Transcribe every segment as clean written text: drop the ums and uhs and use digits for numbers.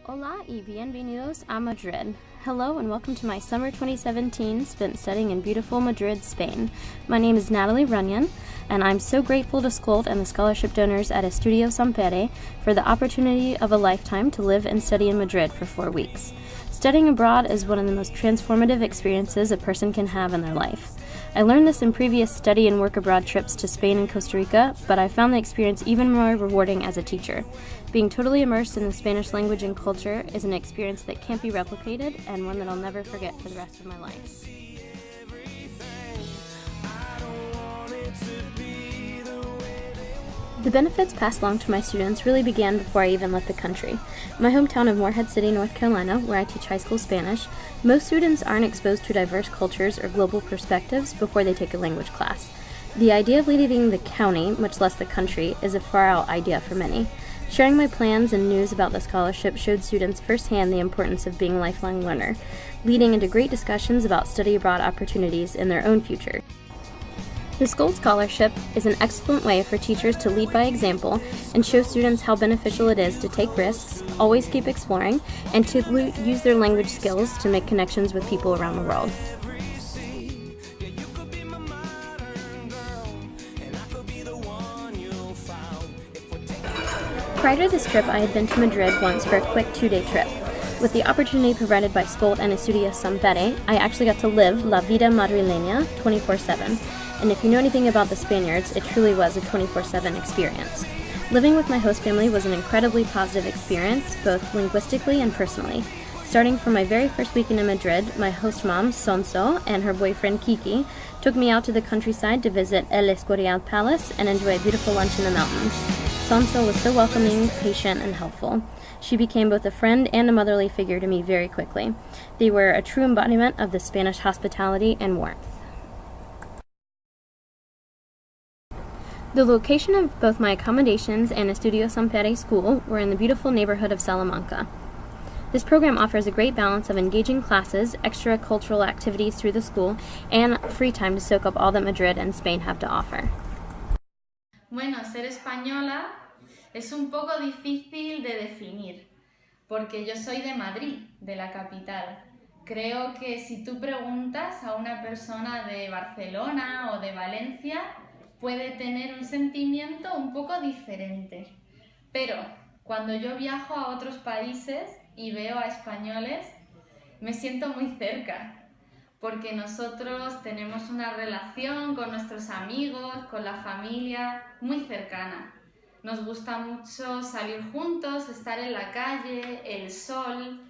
Hola y bienvenidos a Madrid. Hello and welcome to my summer 2017 spent studying in beautiful Madrid, Spain. My name is Natalie Runyon, and I'm so grateful to SCOLT and the scholarship donors at Estudio Sampere for the opportunity of a lifetime to live and study in Madrid for 4 weeks. Studying abroad is one of the most transformative experiences a person can have in their life. I learned this in previous study and work abroad trips to Spain and Costa Rica, but I found the experience even more rewarding as a teacher. Being totally immersed in the Spanish language and culture is an experience that can't be replicated and one that I'll never forget for the rest of my life. The benefits passed along to my students really began before I even left the country. In my hometown of Morehead City, North Carolina, where I teach high school Spanish, most students aren't exposed to diverse cultures or global perspectives before they take a language class. The idea of leaving the county, much less the country, is a far-out idea for many. Sharing my plans and news about the scholarship showed students firsthand the importance of being a lifelong learner, leading into great discussions about study abroad opportunities in their own future. The SCOLT Scholarship is an excellent way for teachers to lead by example and show students how beneficial it is to take risks, always keep exploring, and to use their language skills to make connections with people around the world. Prior to this trip, I had been to Madrid once for a quick 2-day trip. With the opportunity provided by SCOLT and Estudio Sampere, I actually got to live La Vida Madrileña 24/7. And if you know anything about the Spaniards, it truly was a 24/7 experience. Living with my host family was an incredibly positive experience, both linguistically and personally. Starting from my very first weekend in Madrid, my host mom, Sonso, and her boyfriend, Kiki, took me out to the countryside to visit El Escorial Palace and enjoy a beautiful lunch in the mountains. Sonso was so welcoming, patient, and helpful. She became both a friend and a motherly figure to me very quickly. They were a true embodiment of the Spanish hospitality and warmth. The location of both my accommodations and Estudio Sampere school were in the beautiful neighborhood of Salamanca. This program offers a great balance of engaging classes, extra-cultural activities through the school, and free time to soak up all that Madrid and Spain have to offer. Bueno, ser española es un poco difícil de definir, porque yo soy de Madrid, de la capital. Creo que si tú preguntas a una persona de Barcelona o de Valencia, puede tener un sentimiento un poco diferente. Pero cuando yo viajo a otros países y veo a españoles, me siento muy cerca, porque nosotros tenemos una relación con nuestros amigos, con la familia, muy cercana. Nos gusta mucho salir juntos, estar en la calle, el sol.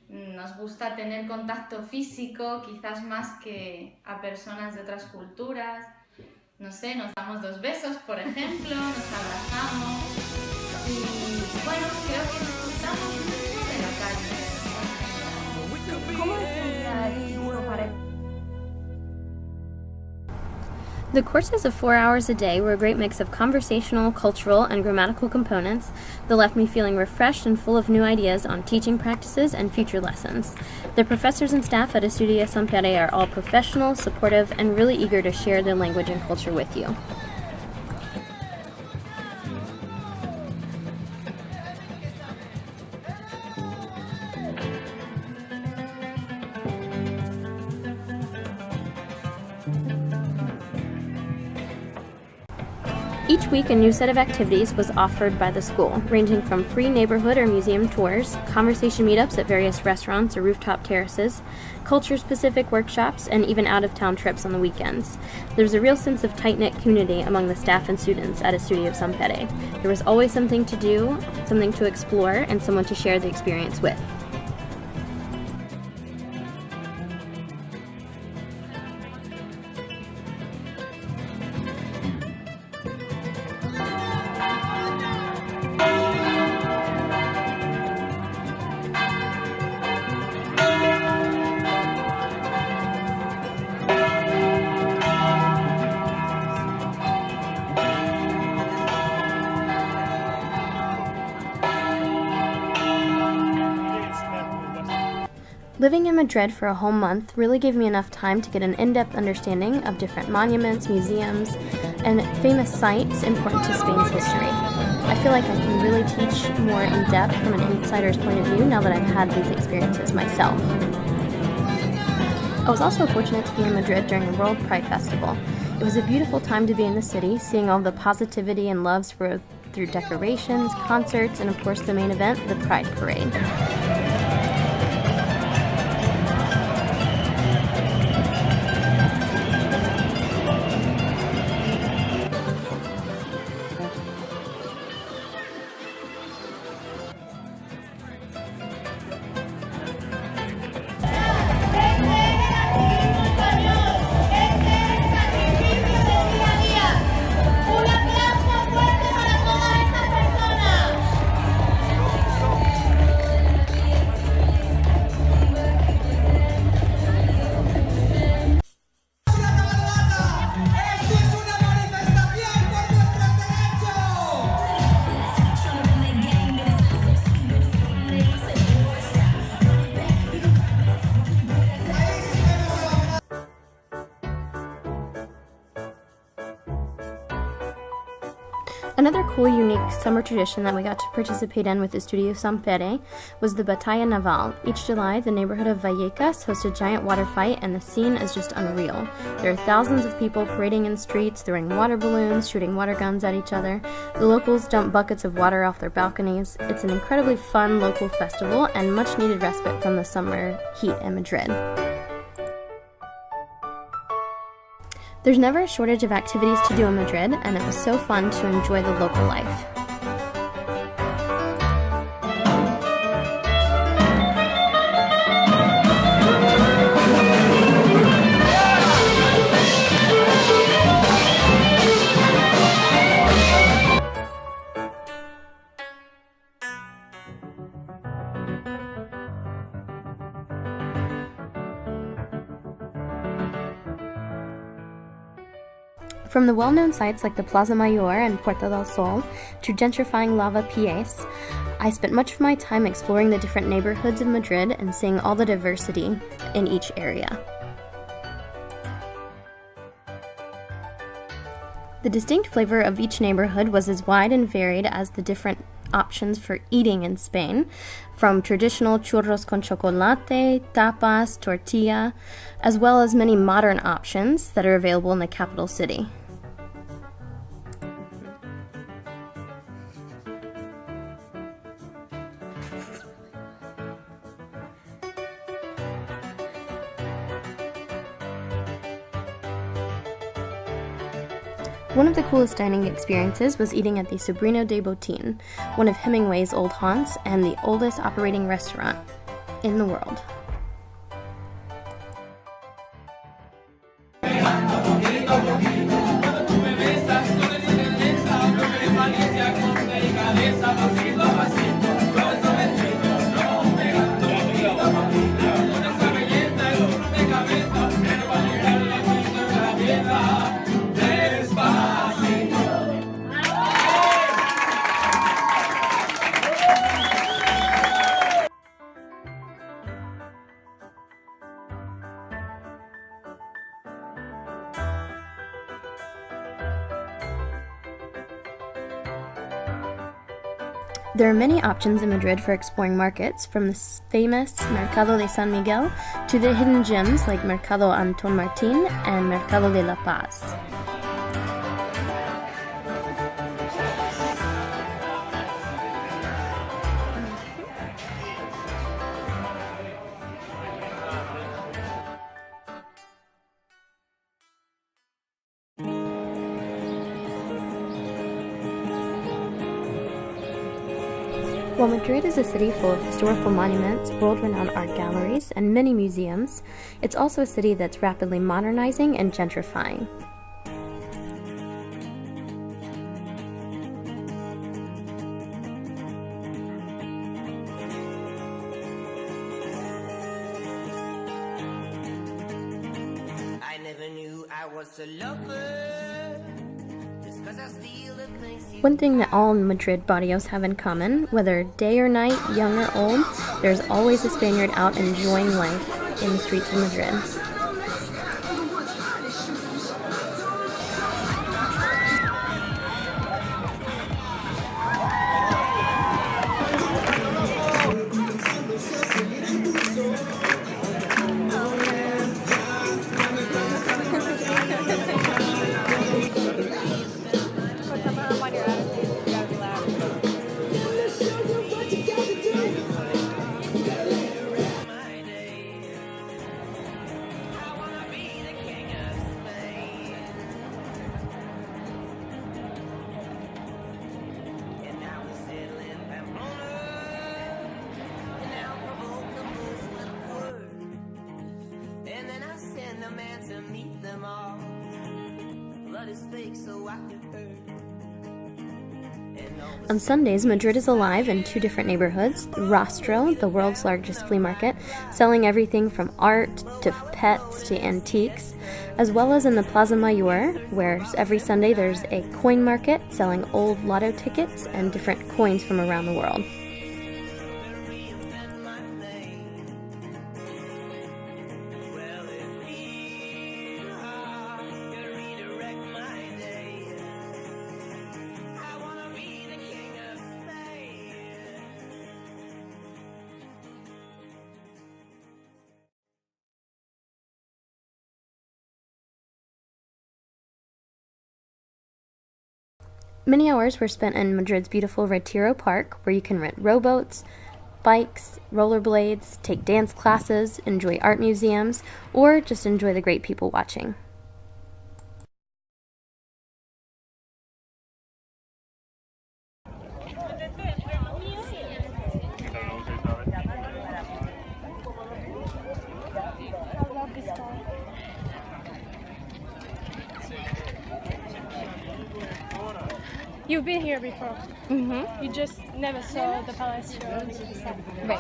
Nos gusta tener contacto físico, quizás más que a personas de otras culturas. No sé, nos damos 2 besos, por ejemplo, nos abrazamos y bueno, creo que disfrutamos mucho de la calle. ¿Cómo es un día típico para? The courses of 4 hours a day were a great mix of conversational, cultural, and grammatical components that left me feeling refreshed and full of new ideas on teaching practices and future lessons. The professors and staff at Estudio Sampere are all professional, supportive, and really eager to share their language and culture with you. Each week, a new set of activities was offered by the school, ranging from free neighborhood or museum tours, conversation meetups at various restaurants or rooftop terraces, culture-specific workshops, and even out-of-town trips on the weekends. There was a real sense of tight-knit community among the staff and students at Estudio Sampere. There was always something to do, something to explore, and someone to share the experience with. Living in Madrid for a whole month really gave me enough time to get an in-depth understanding of different monuments, museums, and famous sites important to Spain's history. I feel like I can really teach more in depth from an insider's point of view now that I've had these experiences myself. I was also fortunate to be in Madrid during the World Pride Festival. It was a beautiful time to be in the city, seeing all the positivity and love spread through decorations, concerts, and of course the main event, the Pride Parade. Another cool, unique summer tradition that we got to participate in with Estudio San Pere was the Batalla Naval. Each July, the neighborhood of Vallecas hosts a giant water fight, and the scene is just unreal. There are thousands of people parading in the streets, throwing water balloons, shooting water guns at each other. The locals dump buckets of water off their balconies. It's an incredibly fun local festival and much-needed respite from the summer heat in Madrid. There's never a shortage of activities to do in Madrid, and it was so fun to enjoy the local life. From the well-known sites like the Plaza Mayor and Puerta del Sol to gentrifying Lava Pies, I spent much of my time exploring the different neighborhoods of Madrid and seeing all the diversity in each area. The distinct flavor of each neighborhood was as wide and varied as the different options for eating in Spain, from traditional churros con chocolate, tapas, tortilla, as well as many modern options that are available in the capital city. One of the coolest dining experiences was eating at the Sobrino de Botín, one of Hemingway's old haunts and the oldest operating restaurant in the world. There are many options in Madrid for exploring markets, from the famous Mercado de San Miguel to the hidden gems like Mercado Anton Martin and Mercado de la Paz. While Madrid is a city full of historical monuments, world-renowned art galleries, and many museums, it's also a city that's rapidly modernizing and gentrifying. I never knew I was a lover. Just 'cause I steal the things you One thing that all Madrid barrios have in common, whether day or night, young or old, there's always a Spaniard out enjoying life in the streets of Madrid. mistakes, so I get hurt. On Sundays, Madrid is alive in two different neighborhoods. Rostro, the world's largest flea market, selling everything from art to pets to antiques, as well as in the Plaza Mayor, where every Sunday there's a coin market selling old lotto tickets and different coins from around the world. Many hours were spent in Madrid's beautiful Retiro Park, where you can rent rowboats, bikes, rollerblades, take dance classes, enjoy art museums, or just enjoy the great people watching. You've been here before. Mm-hmm. You just never saw the palace. Right.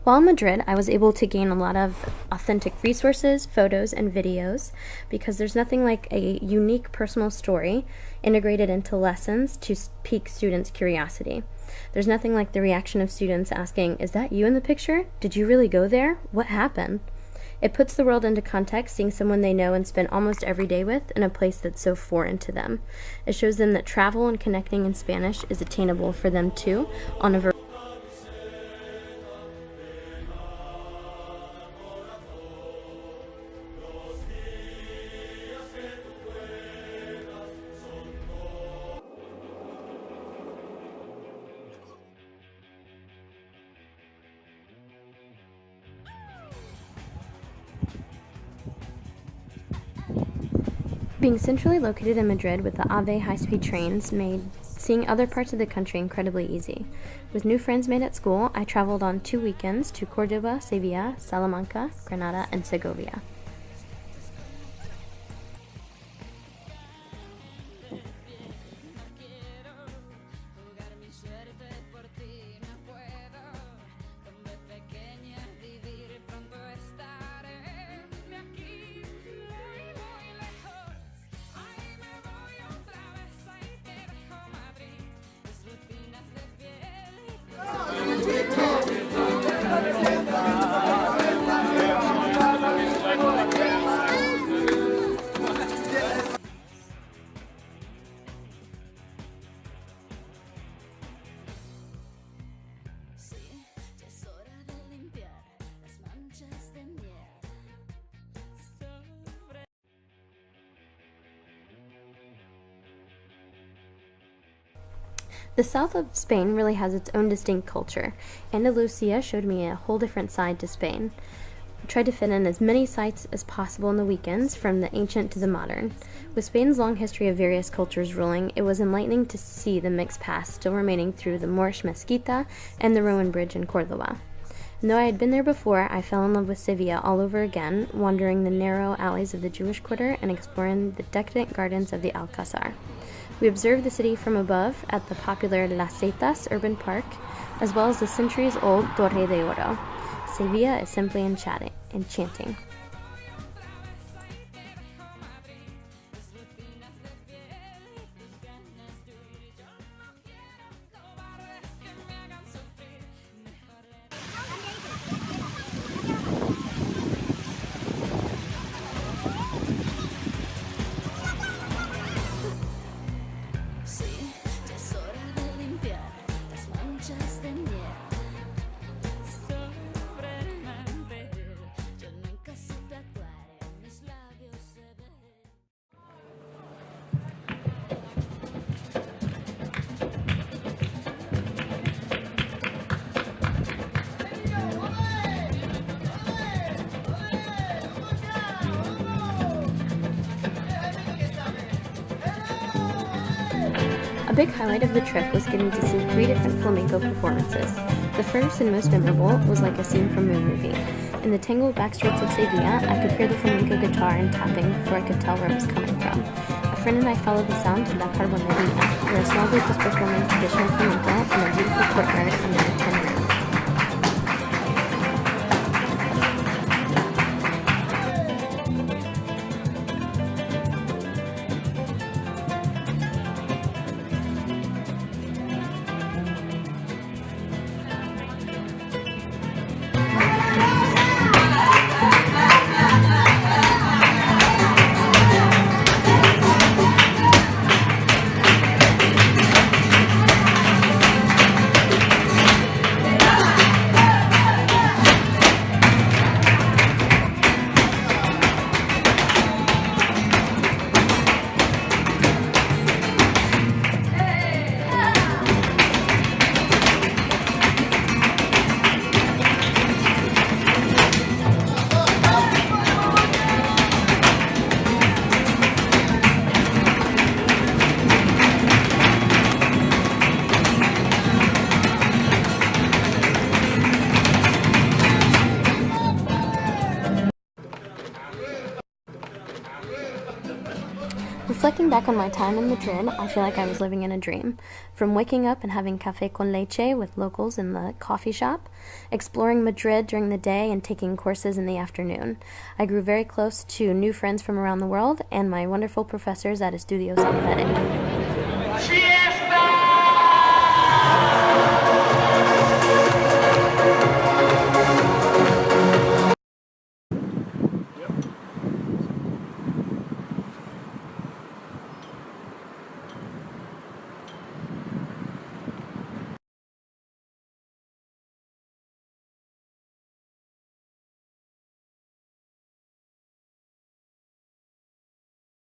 While in Madrid, I was able to gain a lot of authentic resources, photos, and videos because there's nothing like a unique personal story integrated into lessons to pique students' curiosity. There's nothing like the reaction of students asking, "Is that you in the picture? Did you really go there? What happened?" It puts the world into context, seeing someone they know and spend almost every day with in a place that's so foreign to them. It shows them that travel and connecting in Spanish is attainable for them too on a Being centrally located in Madrid with the AVE high-speed trains made seeing other parts of the country incredibly easy. With new friends made at school, I traveled on 2 weekends to Córdoba, Sevilla, Salamanca, Granada, and Segovia. The south of Spain really has its own distinct culture. Andalusia showed me a whole different side to Spain. I tried to fit in as many sites as possible on the weekends, from the ancient to the modern. With Spain's long history of various cultures ruling, it was enlightening to see the mixed past still remaining through the Moorish Mezquita and the Roman Bridge in Córdoba. And though I had been there before, I fell in love with Sevilla all over again, wandering the narrow alleys of the Jewish Quarter and exploring the decadent gardens of the Alcázar. We observed the city from above at the popular Las Setas urban park, as well as the centuries-old Torre de Oro. Sevilla is simply enchanting. A big highlight of the trip was getting to see 3 different flamenco performances. The first and most memorable was like a scene from a movie. In the tangled back streets of Sevilla, I could hear the flamenco guitar and tapping before I could tell where it was coming from. A friend and I followed the sound to La Carboneria, where a small group was performing traditional flamenco in a beautiful courtyard under a tin roof. Reflecting back on my time in Madrid, I feel like I was living in a dream. From waking up and having café con leche with locals in the coffee shop, exploring Madrid during the day and taking courses in the afternoon. I grew very close to new friends from around the world and my wonderful professors at Estudios San Fede.